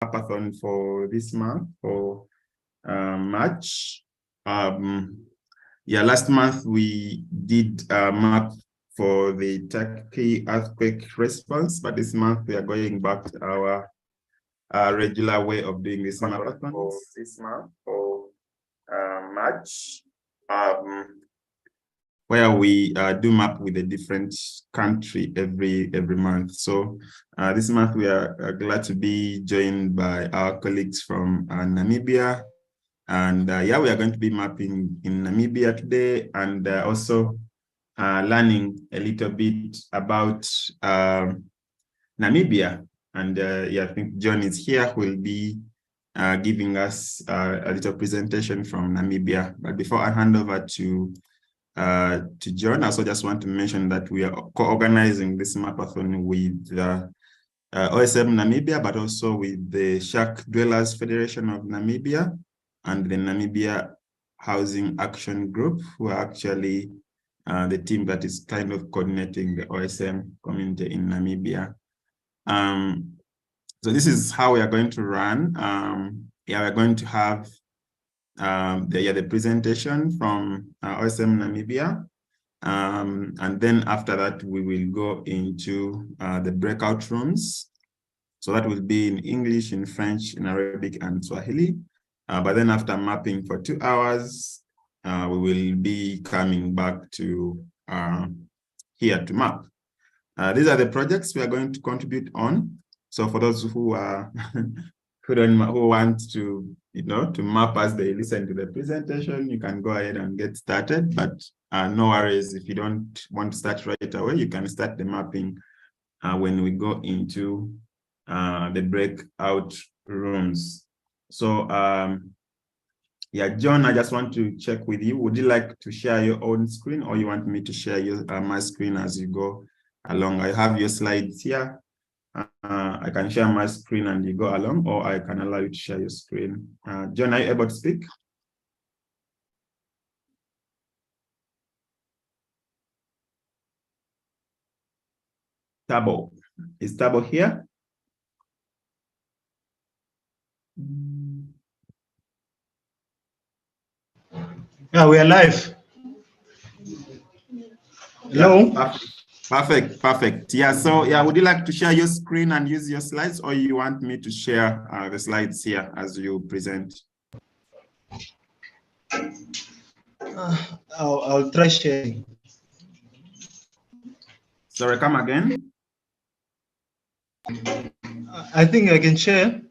Mapathon for this month for March. Last month we did a map for the Turkey earthquake response, but this month we are going back to our regular way of doing this Mapathon for this month for March, where we do map with a different country every month. So this month we are glad to be joined by our colleagues from Namibia. And we are going to be mapping in Namibia today, and also learning a little bit about Namibia. And I think John is here, who will be giving us a little presentation from Namibia. But before I hand over to John, I also just want to mention that we are co-organizing this Mapathon with OSM Namibia, but also with the Shack Dwellers Federation of Namibia and the Namibia Housing Action Group, who are actually the team that is kind of coordinating the OSM community in Namibia. So this is how we are going to run. We're going to have the presentation from OSM Namibia. And then after that, we will go into the breakout rooms. So that will be in English, in French, in Arabic, and Swahili. But then after mapping for 2 hours, we will be coming back to here to map. These are the projects we are going to contribute on. So for those who are who want to to map as they listen to the presentation, you can go ahead and get started. But no worries, if you don't want to start right away, you can start the mapping when we go into the breakout rooms. So John, I just want to check with you. Would you like to share your own screen, or you want me to share your my screen as you go along? I have your slides here. I can share my screen and you go along, or I can allow you to share your screen. John, are you able to speak? Tabo. Is Tabo here? Yeah, we are live. Hello? Yeah, perfect. Yeah, so would you like to share your screen and use your slides, or you want me to share the slides here as you present? I'll try sharing. Sorry, come again. I think I can share.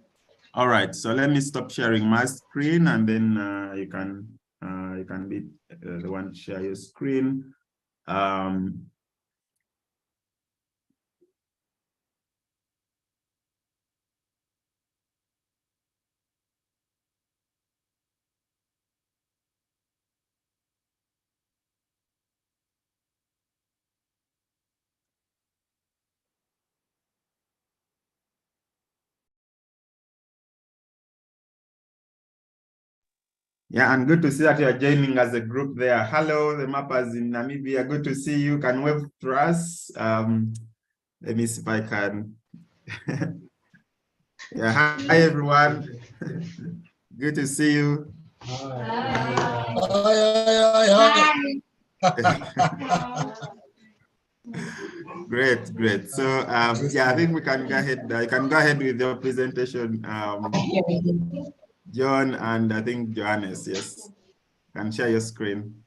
All right, so let me stop sharing my screen, and then you can be the one to share your screen. Yeah, and good to see that you are joining as a group there. Hello, the mappers in Namibia. Good to see you. Can wave to us. Let me see if I can. Yeah, hi everyone. Good to see you. Hi. Great. So I think we can go ahead. You can go ahead with your presentation, John, and I think Johannes. Yes, can share your screen.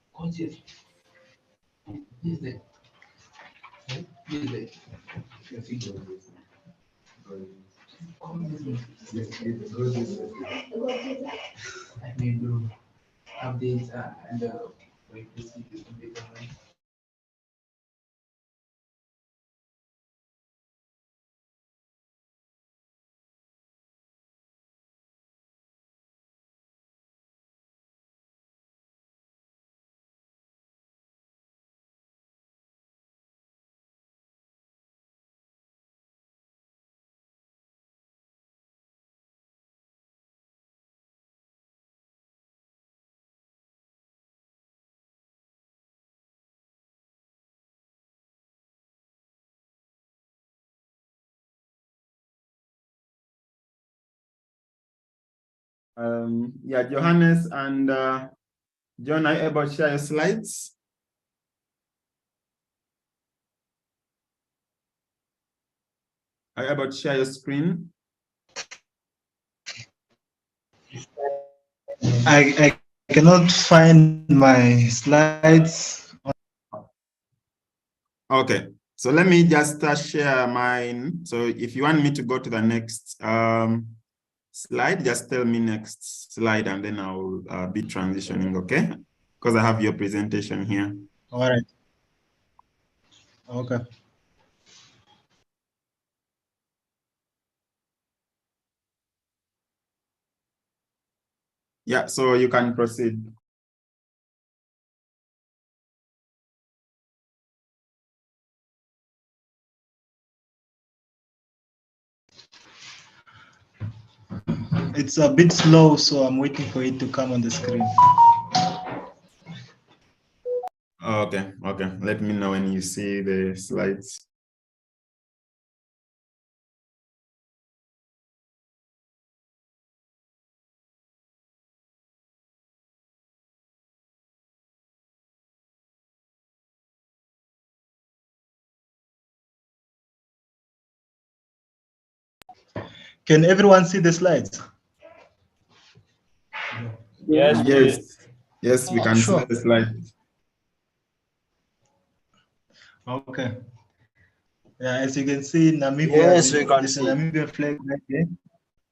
Yeah, Johannes and John, are you able to share your slides? Are you able to share your screen? I cannot find my slides. Okay, so let me just share mine. So if you want me to go to the next slide, just tell me next slide and then I'll be transitioning, okay? Because I have your presentation here. All right. Okay. Yeah, so you can proceed. It's a bit slow, so I'm waiting for it to come on the screen. Okay, okay. Let me know when you see the slides. Can everyone see the slides? Yes, Yes, yes, we can see Sure. the slides. Okay. Yeah, as you can see, Namibia. Yes, we can there's see. a Namibian flag right there.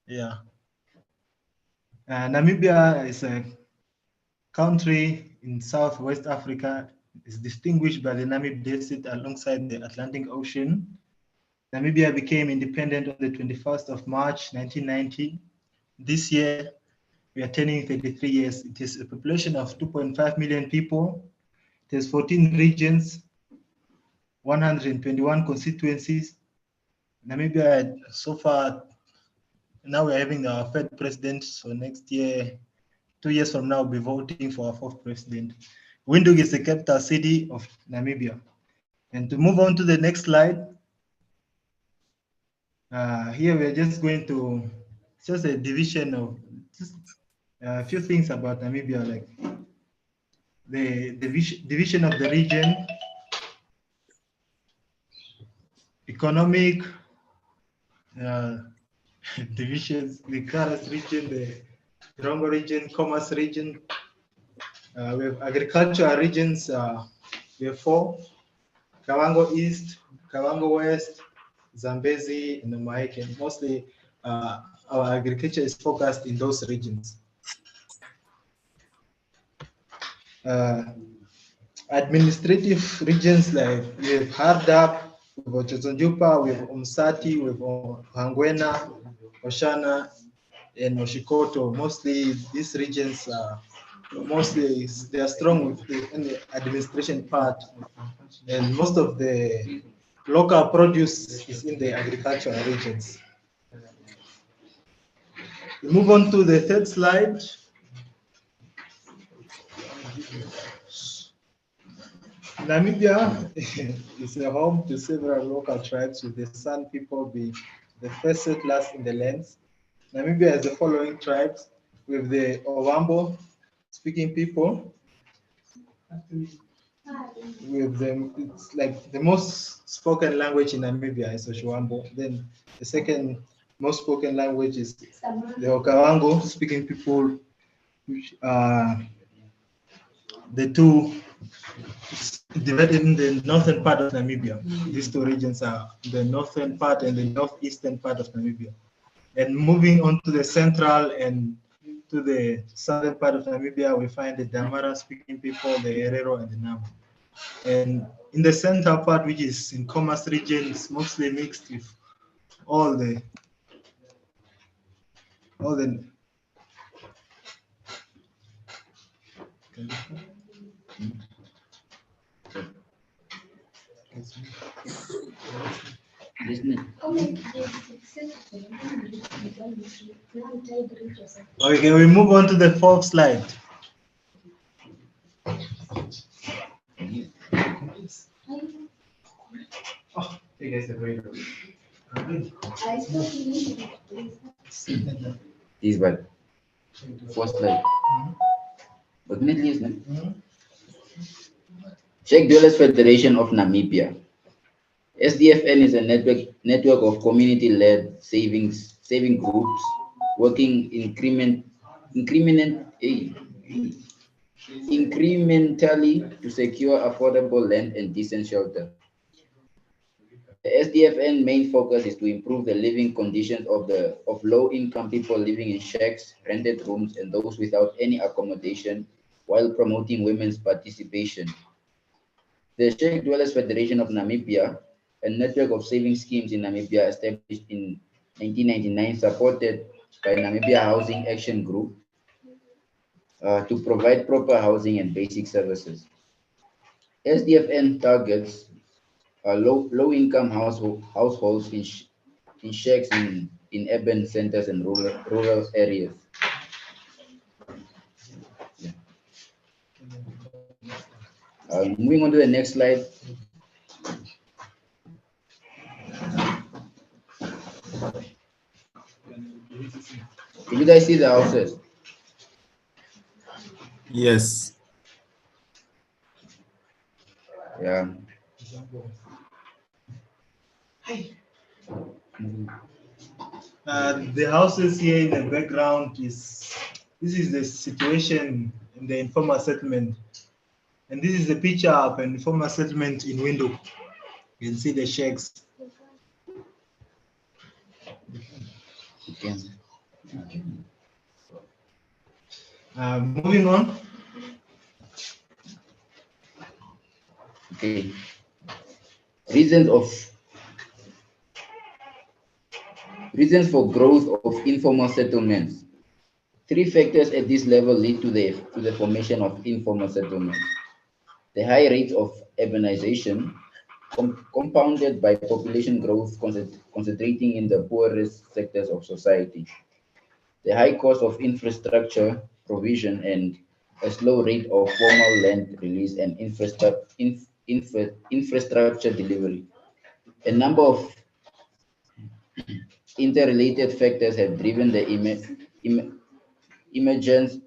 Yeah. Namibia is a country in Southwest Africa. It's distinguished by the Namib Desert alongside the Atlantic Ocean. Namibia became independent on the 21st of March, 1990. This year, we are turning 33 years. It is a population of 2.5 million people. It has 14 regions, 121 constituencies. Namibia, so far, now we're having our third president. So next year, 2 years from now, we'll be voting for our fourth president. Windhoek is the capital city of Namibia. And to move on to the next slide, here we're just going to, it's just a division of just a few things about Namibia, like the division of the region, economic divisions, the Karas region, the Rongo region, commerce region. We have agricultural regions, we have 4, Kavango East, Kavango West, Zambezi, and Umaike. Mostly our agriculture is focused in those regions. Administrative regions like we have Hardap, we have Chozonjupa, we have Umsati, we have Hangwena, Oshana, and Oshikoto. Mostly these regions are they are strong in the administration part, and most of the local produce is in the agricultural regions. We move on to the third slide. Namibia is a home to several local tribes, with the San people being the first settlers in the lands. Namibia has the following tribes, with the Ovambo speaking people. With them, it's like the most spoken language in Namibia is Oshuambo. Then the second most spoken language is the Okavango speaking people, which are the two divided in the northern part of Namibia. These two regions are the northern part and the northeastern part of Namibia. And moving on to the central and to the southern part of Namibia, we find the Damara speaking people, the Herero and the Nama. And in the central part, which is in Commerce region, it's mostly mixed with all the Okay, we move on to the fourth slide. Oh, you guys are great. This one. First slide. Sheikh Dwellers Federation of Namibia. SDFN is a network of community-led saving groups working incrementally to secure affordable land and decent shelter. The SDFN main focus is to improve the living conditions of low-income people living in shacks, rented rooms, and those without any accommodation, while promoting women's participation. The Sheikh Dwellers Federation of Namibia, a network of saving schemes in Namibia established in 1999, supported by Namibia Housing Action Group to provide proper housing and basic services. SDFN targets low-income households in shacks in urban centers and rural areas. Yeah. Moving on to the next slide. Can you guys see the houses? Yes. Yeah. The houses here in the background this is the situation in the informal settlement, and this is the picture of an informal settlement in Windhoek. You can see the shacks. Moving on. Okay. Reasons for growth of informal settlements. Three factors at this level lead to the formation of informal settlements. The high rates of urbanization, compounded by population growth concentrating in the poorest sectors of society. The high cost of infrastructure provision and a slow rate of formal land release and infrastructure delivery. A number of interrelated factors have driven the emergence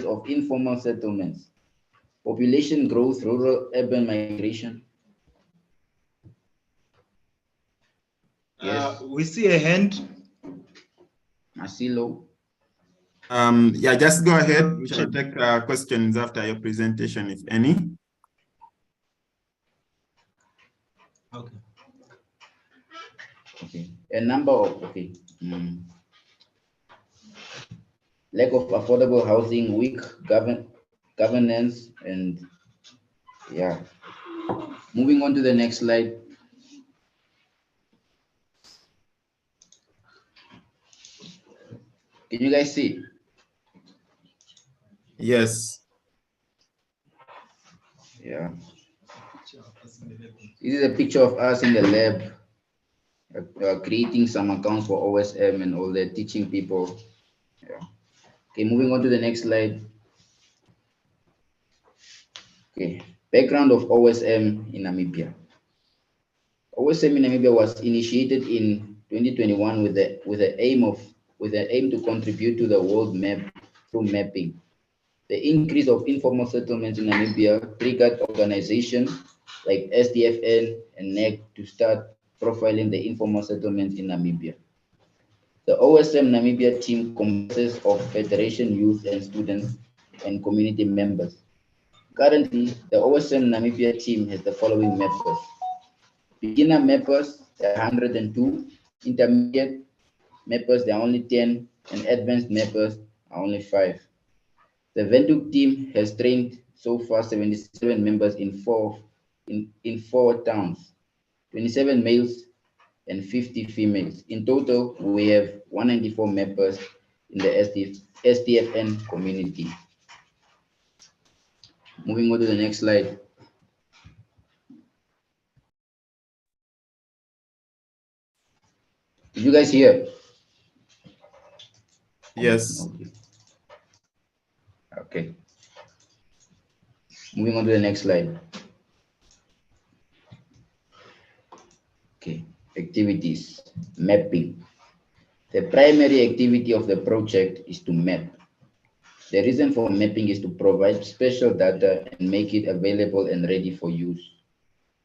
of informal settlements. Population growth, rural urban migration. Yes. We see a hand. Marcelo. Yeah, just go ahead. We shall take questions after your presentation, if any. Okay. Okay. A number of lack of affordable housing, weak governance, and yeah. Moving on to the next slide. Can you guys see? Yes. Yeah. This is a picture of us in the lab, creating some accounts for OSM and all that, teaching people. Yeah. Okay, moving on to the next slide. Okay, background of OSM in Namibia. OSM in Namibia was initiated in 2021 with the aim to contribute to the world map through mapping. The increase of informal settlements in Namibia triggered organizations like SDFN and NEC to start profiling the informal settlements in Namibia. The OSM Namibia team comprises of Federation youth and students and community members. Currently, the OSM Namibia team has the following mappers. Beginner mappers, there are 102. Intermediate mappers, there are only 10. And advanced mappers are only 5. The Windhoek team has trained so far 77 members in four towns, 27 males and 50 females. In total, we have 194 mappers in the SDFN community. Moving on to the next slide. Did you guys hear? Yes. Okay. Moving on to the next slide. Okay, activities, mapping. The primary activity of the project is to map. The reason for mapping is to provide special data and make it available and ready for use,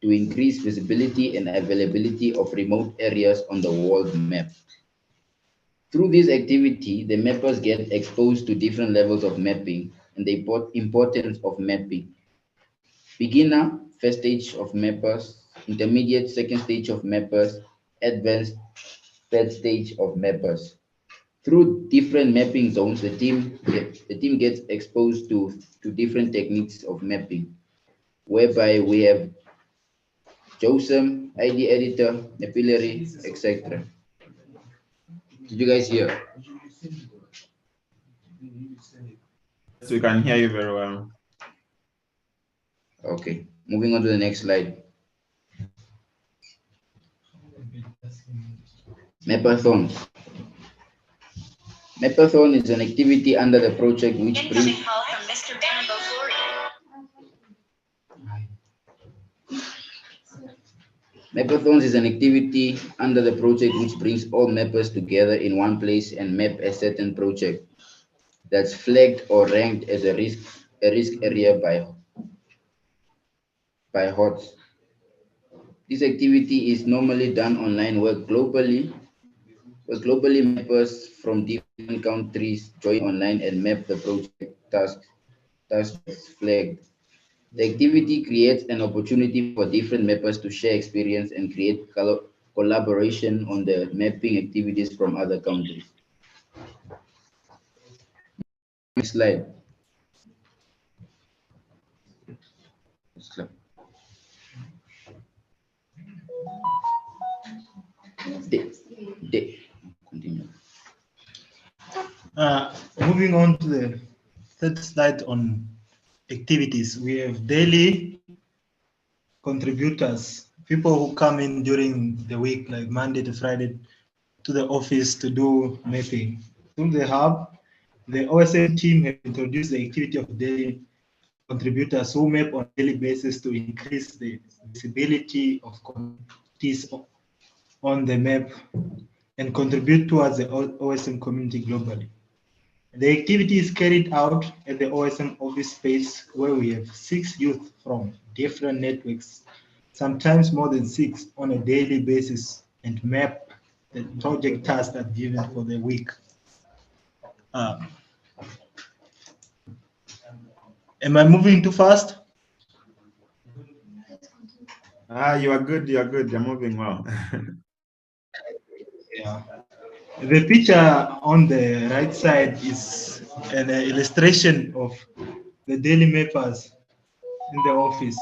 to increase visibility and availability of remote areas on the world map. Through this activity, the mappers get exposed to different levels of mapping and the importance of mapping. Beginner, first stage of mappers, intermediate, second stage of mappers, advanced, third stage of mappers. Through different mapping zones, the team gets exposed to different techniques of mapping, whereby we have JOSM, ID editor, mapillary, etc. Did you guys hear? Yes, we can hear you very well. Okay, moving on to the next slide. Mapathon. Mapathon is an activity under the project which brings Mapathons is an activity under the project which brings all mappers together in one place and map a certain project that's flagged or ranked as a risk area by HOTS. This activity is normally done online where globally mappers from different countries join online and map the project task flagged. The activity creates an opportunity for different mappers to share experience and create collaboration on the mapping activities from other countries. Next slide. Continue. Moving on to the third slide on activities, we have daily contributors, people who come in during the week, like Monday to Friday, to the office to do mapping. Through the hub, the OSM team have introduced the activity of daily contributors who map on a daily basis to increase the visibility of communities on the map and contribute towards the OSM community globally. The activity is carried out at the OSM office space where we have 6 youth from different networks, sometimes more than 6 on a daily basis, and map the project tasks that are given for the week. Am I moving too fast? You are good, you're moving well. Yeah. The picture on the right side is an illustration of the daily mappers in the office.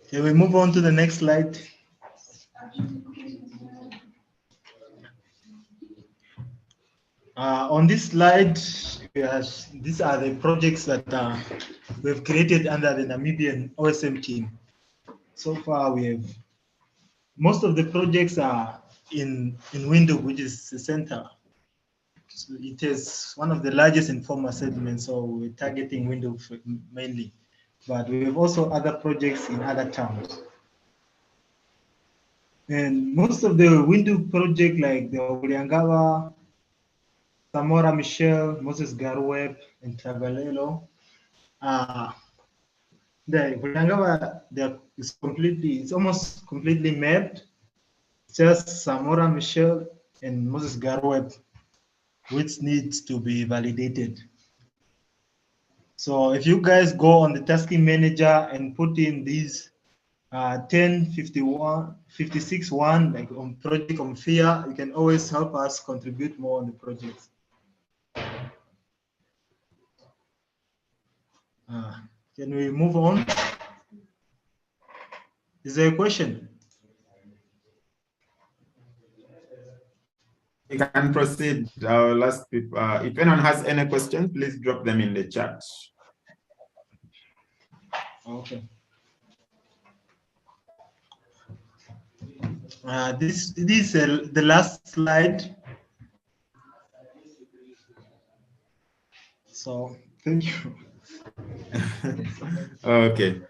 Can we move on to the next slide? On this slide, these are the projects that we've created under the Namibian OSM team. So far, we have most of the projects are in Windhoek, which is the center. So it is one of the largest informal settlements, so we're targeting Windhoek mainly. But we have also other projects in other towns. And most of the Windhoek project, like the Uliangawa, Samora Michel, Moses Garweb, and Tagalelo, the Uliangawa it's almost completely mapped. Just Samora Michel and Moses Garweb, which needs to be validated. So if you guys go on the tasking manager and put in these 10, 51, 56, 1, like on project on FIA, you can always help us contribute more on the projects. Can we move on? Is there a question? We can proceed. I'll ask people, if anyone has any questions, please drop them in the chat. Okay. This is the last slide. So thank you. Okay.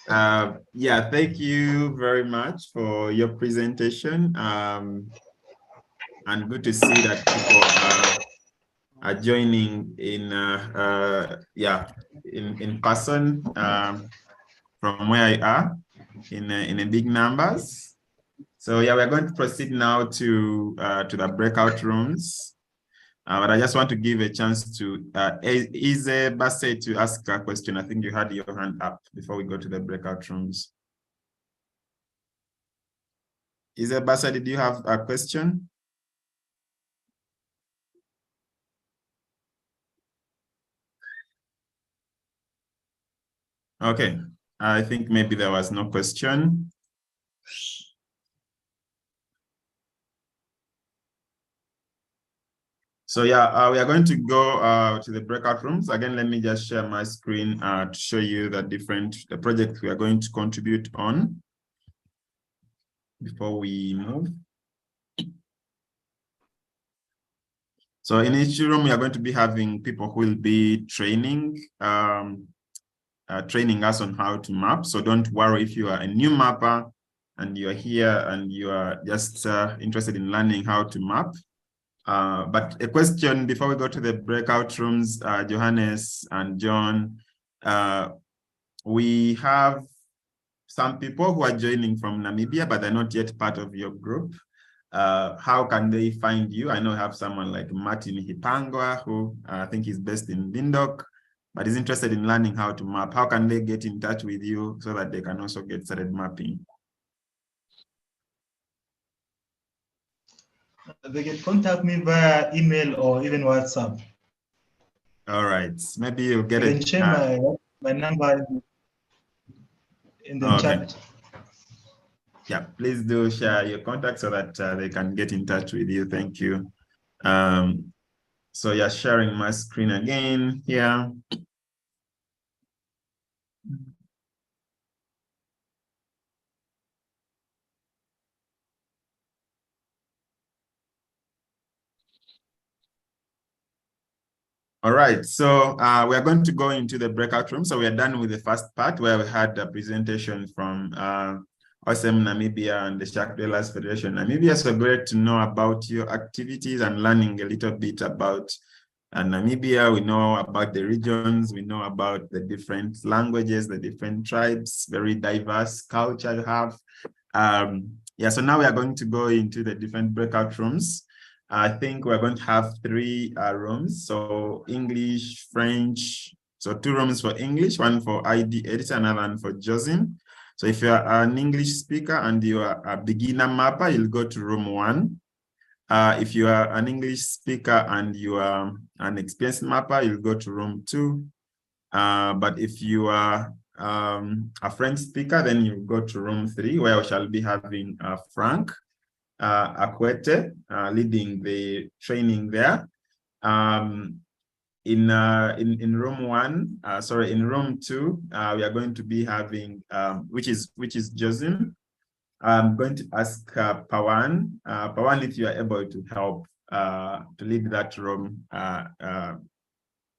Yeah, thank you very much for your presentation. And good to see that people are joining in in person from where I are in a big numbers. So yeah, we're going to proceed now to the breakout rooms. But I just want to give a chance to Ize Basse to ask a question. I think you had your hand up before we go to the breakout rooms. Ize Basse, did you have a question? Okay, I think maybe there was no question. So yeah, we are going to go to the breakout rooms. Again, let me just share my screen to show you the projects we are going to contribute on before we move. So in each room, we are going to be having people who will be training us on how to map. So don't worry if you are a new mapper and you are here and you are just interested in learning how to map. But a question before we go to the breakout rooms, Johannes and John, we have some people who are joining from Namibia, but they're not yet part of your group. How can they find you? I know I have someone like Martin Hipangwa, who I think is based in Windhoek, but is interested in learning how to map. How can they get in touch with you so that they can also get started mapping? They can contact me via email or even WhatsApp. All right, maybe you'll get I can share my number in the chat. Yeah, please do share your contact so that they can get in touch with you. Thank you. So yeah, sharing my screen again here. All right, so we are going to go into the breakout room. So we are done with the first part where we had a presentation from OSM Namibia and the Shark Dealers Federation Namibia. So great to know about your activities and learning a little bit about Namibia. We know about the regions, we know about the different languages, the different tribes, very diverse culture you have. Yeah, so now we are going to go into the different breakout rooms. I think we're going to have 3 rooms. So English, French. So 2 rooms for English, 1 for ID editor, another one for Josin. So if you're an English speaker and you are a beginner mapper, you'll go to room 1. If you are an English speaker and you are an experienced mapper, you'll go to room 2. But if you are a French speaker, then you go to room 3, where we shall be having Frank Akwete leading the training there. In room 1, in room 2, we are going to be having which is Josin. I'm going to ask Pawan. Pawan, if you are able to help to lead that room. Yeah,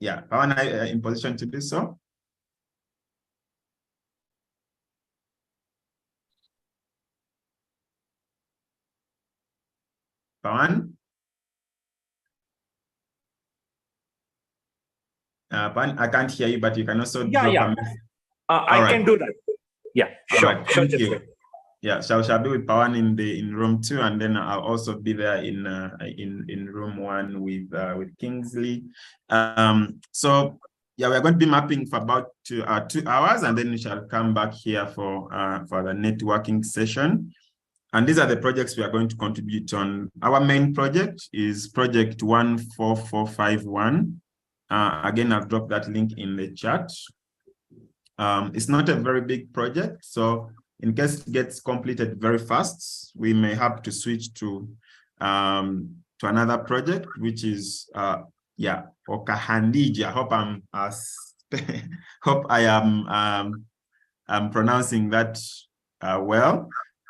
Pawan, are you in position to do so? Pawan? Pawan, I can't hear you, but you can also drop a message. I can do that. Yeah, sure. Right, thank you. Yeah, so I shall be with Pawan in room 2, and then I'll also be there in room 1 with Kingsley. So yeah, we're going to be mapping for about 2 hours, and then we shall come back here for the networking session. And these are the projects we are going to contribute on. Our main project is project 14451. Again, I've dropped that link in the chat. It's not a very big project, so in case it gets completed very fast, we may have to switch to another project, which is Okahandija. I hope I am pronouncing that well.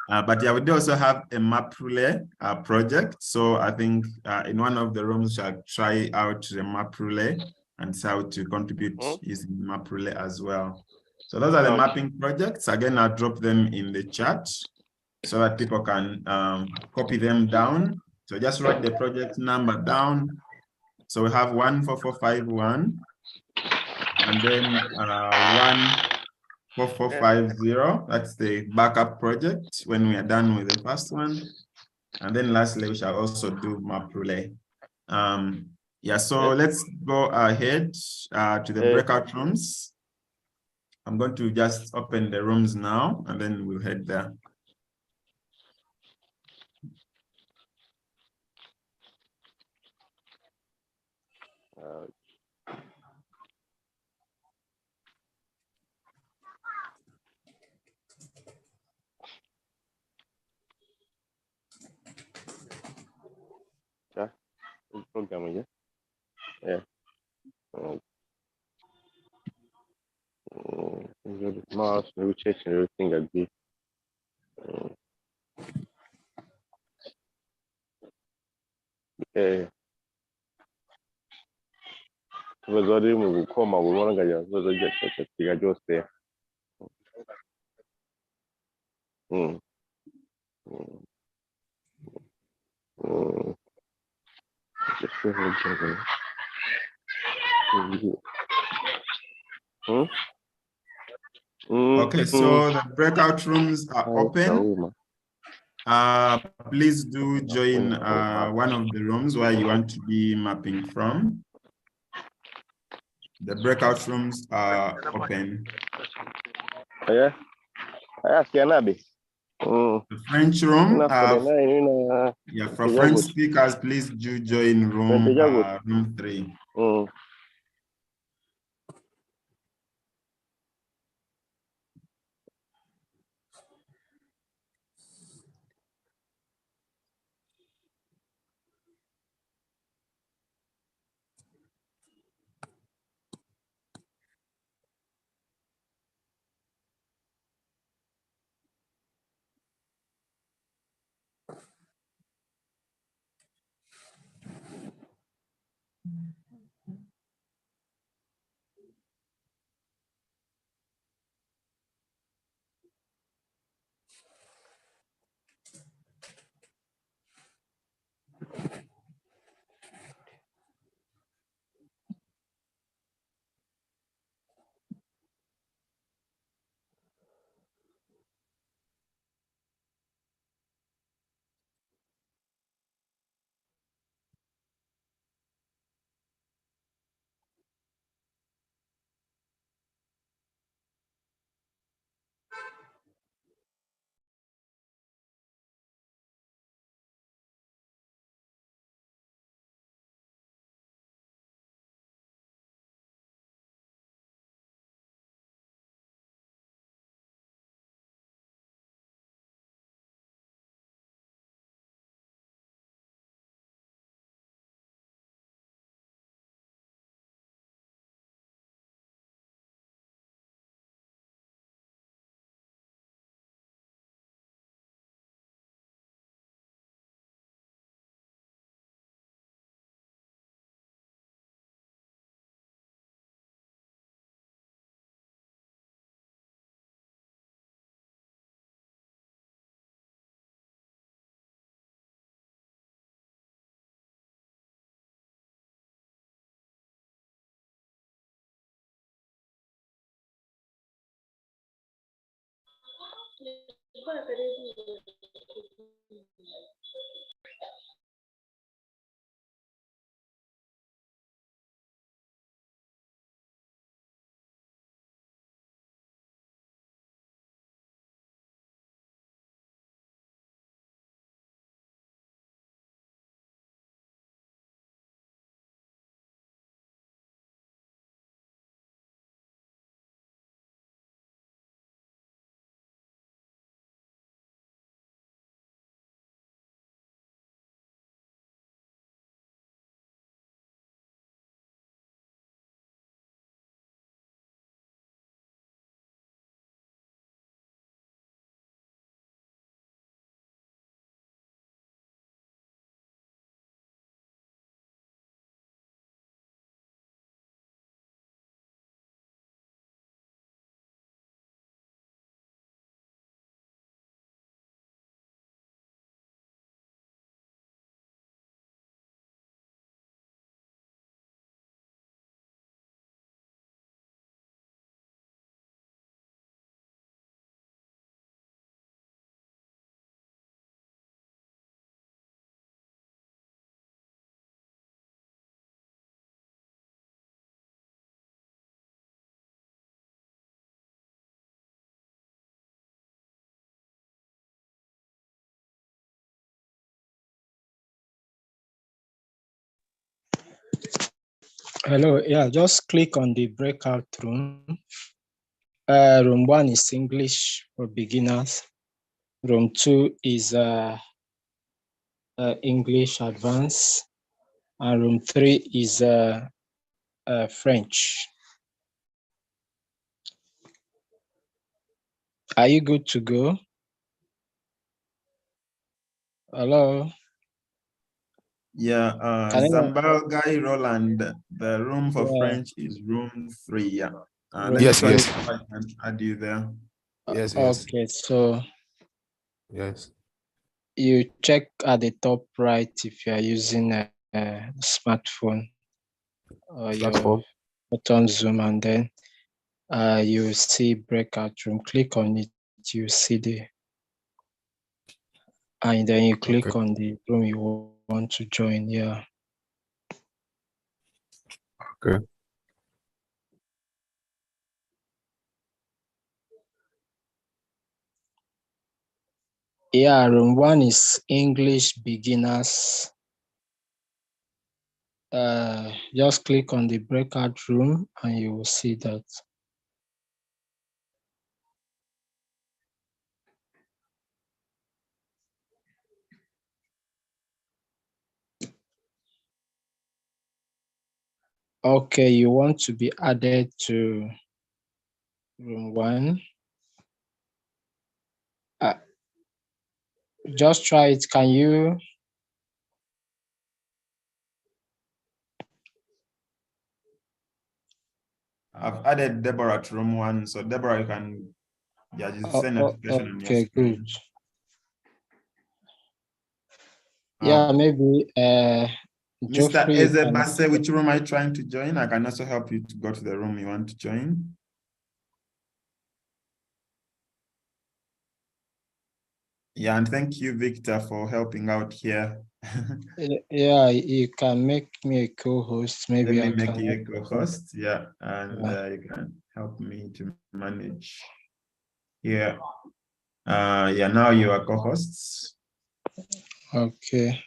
But yeah, we do also have a MapRelay project. So I think in one of the rooms, I'll try out the MapRelay and see how to contribute using MapRelay as well. So those are the mapping projects. Again, I'll drop them in the chat so that people can copy them down. So just write the project number down. So we have 14451 and then 14450. That's the backup project when we are done with the first one. And then lastly, we shall also do map relay. Yeah, so let's go ahead to the breakout rooms. I'm going to just open the rooms now, and then we'll head there. Program, yeah. Mouse, maybe checking everything like this. Vazori mukoma ubona ngaya zozo gya byose. Okay, so the breakout rooms are open. Please do join one of the rooms where you want to be mapping from. The breakout rooms are open. Yeah, the French room, yeah, for French speakers, please do join room 3. Hello, yeah, just click on the breakout room. Room 1 is English for beginners. Room 2 is English advanced. And room 3 is French. Are you good to go? Hello? Yeah, Zambal Guy Roland, the room for French is room 3, yeah. Let me try if I can add you there. Yes. Okay, so yes. You check at the top right if you are using a smartphone or your button Zoom, and then you see breakout room. Click on it, you see and then you click on the room you want to join. Yeah. Okay. Yeah, room 1 is English beginners. Just click on the breakout room and you will see that. Okay, you want to be added to room 1. Just try it. Can you? I've added Deborah to room 1, so Deborah, you can just send notification on your screen. Good. Yeah, maybe Mr. Eze Basse, which room are you trying to join? I can also help you to go to the room you want to join. Yeah, and thank you, Victor, for helping out here. Yeah, you can make me a co-host. Maybe Let me make you a co-host. Yeah, and you can help me to manage. Yeah. Yeah, now you are co-hosts. Okay.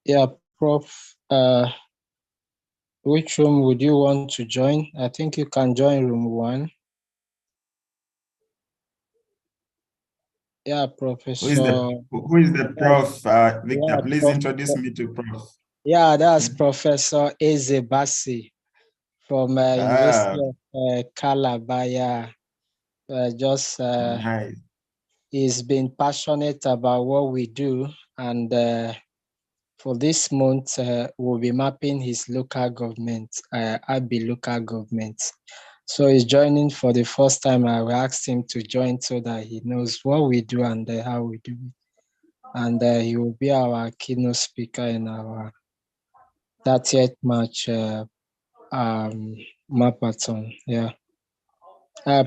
Yeah, Prof. Which room would you want to join? I think you can join room 1. Yeah, Professor. Who is the Prof? Victor, please introduce me to Prof. Yeah, that's Professor Eze Bassi from University of Calabar. Yeah. Nice. He's been passionate about what we do, and for this month, we'll be mapping his local government, Abbey local government. So he's joining for the first time. I asked him to join so that he knows what we do and how we do it. And he will be our keynote speaker in our 30th March Mapathon. Yeah.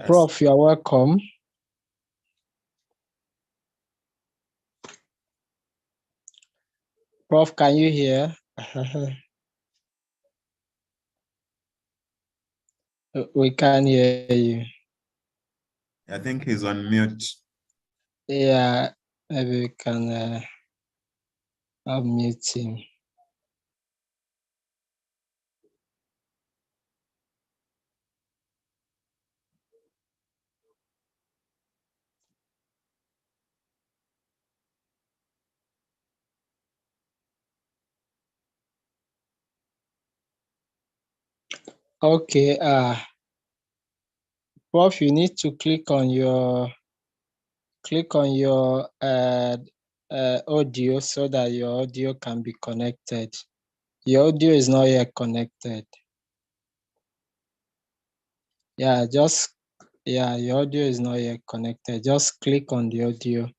Prof, you're welcome. Prof, can you hear? We can hear you. I think he's on mute. Yeah, maybe we can unmute him. Okay, Prof, you need to click on your audio so that your audio can be connected. Your audio is not yet connected. Yeah, your audio is not yet connected. Just click on the audio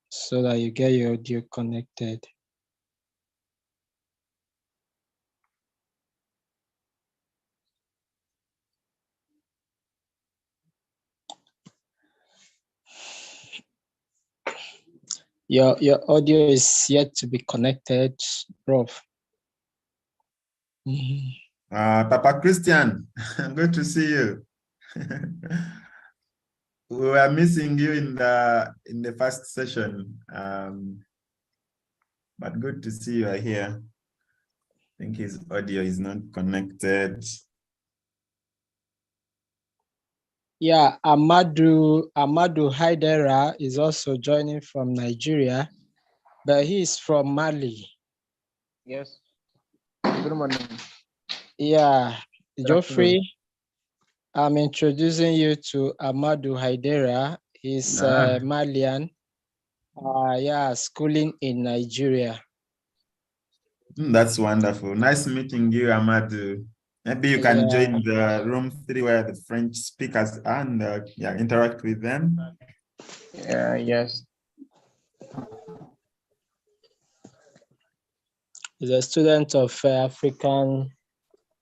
so that you get your audio connected. Your audio is yet to be connected, Prof. Papa Christian, good to see you. We were missing you in the first session, but good to see you are here. I think his audio is not connected. Yeah, Amadu Haidera is also joining from Nigeria, but he is from Mali. Yes. Good morning. Yeah, Geoffrey, I'm introducing you to Amadu Haidera. He's Malian. Yeah, schooling in Nigeria. That's wonderful. Nice meeting you, Amadu. Maybe you can join the room 3 where the French speakers are and interact with them. Yeah, yes. He's a student of African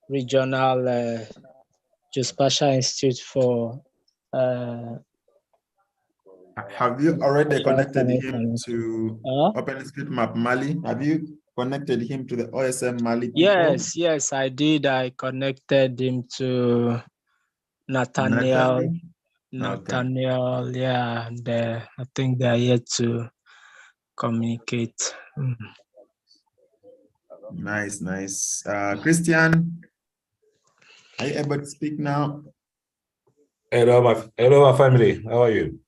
Regional Geospatial Institute for. Have you already connected him to OpenStreetMap Mali? Have you connected him to the OSM Mali people? Yes, I did. I connected him to Nathaniel. Yeah, and I think they are yet to communicate. Nice. Christian, are you able to speak now? Hello, my family. How are you?